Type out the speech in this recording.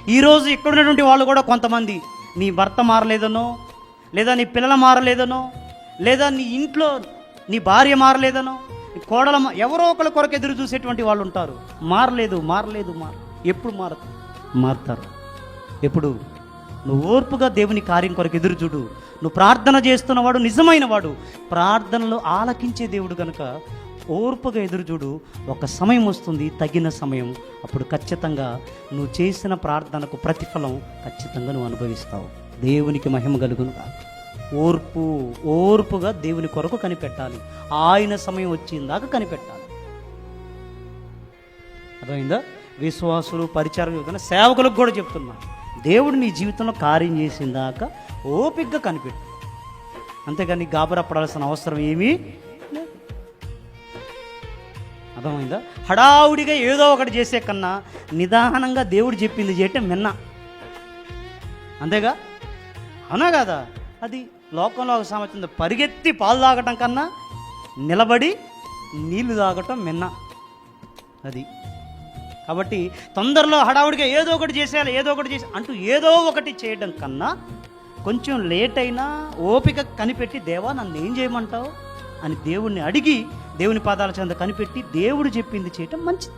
ఈరోజు ఇక్కడ ఉన్నటువంటి వాళ్ళు కూడా కొంతమంది నీ భర్త మారలేదనో, లేదా నీ పిల్లలు మారలేదనో, లేదా నీ ఇంట్లో నీ భార్య మారలేదనో, కోడల ఎవరో ఒకరి కొరకు ఎదురు చూసేటువంటి వాళ్ళు ఉంటారు. మారలేదు. ఎప్పుడు మారుతారు? ఎప్పుడు? నువ్వు ఓర్పుగా దేవుని కార్యం కొరకు ఎదురు చూడు. నువ్వు ప్రార్థన చేస్తున్నవాడు నిజమైన వాడు, ప్రార్థనలో ఆలకించే దేవుడు కనుక ఓర్పుగా ఎదురు చూడు. ఒక సమయం వస్తుంది, తగిన సమయం. అప్పుడు ఖచ్చితంగా నువ్వు చేసిన ప్రార్థనకు ప్రతిఫలం ఖచ్చితంగా నువ్వు అనుభవిస్తావు. దేవునికి మహిమ కలుగునుగా. ఓర్పుగా దేవుని కొరకు కనిపెట్టాలి. ఆయన సమయం వచ్చిందాకా కనిపెట్టాలి. అర్థమైందా? విశ్వాసులు, పరిచారం చెబుతున్నా, సేవకులకు కూడా చెప్తున్నా, దేవుడు నీ జీవితంలో కార్యం చేసిందాక ఓపికగా కనిపెట్టు. అంతేగాని గాబరా పడాల్సిన అవసరం ఏమీ లేదు. అర్థమైందా? హడావుడిగా ఏదో ఒకటి చేసే కన్నా నిదానంగా దేవుడు చెప్పింది చేయటం మిన్న. అంతేగా? అవునా కదా? అది లోకంలో ఒక సామెత ఉంది, పరిగెత్తి పాలు తాగటం కన్నా నిలబడి నీళ్లు తాగటం మిన్న. అది కాబట్టి తొందరలో హడావుడిగా ఏదో ఒకటి చేసేయాలి, అంటూ ఏదో ఒకటి చేయడం కన్నా కొంచెం లేట్ అయినా ఓపిక కనిపెట్టి, దేవా నన్ను ఏం చేయమంటావు అని దేవుణ్ణి అడిగి, దేవుని పాదాల చెంత కనిపెట్టి దేవుడు చెప్పింది చేయటం మంచిది.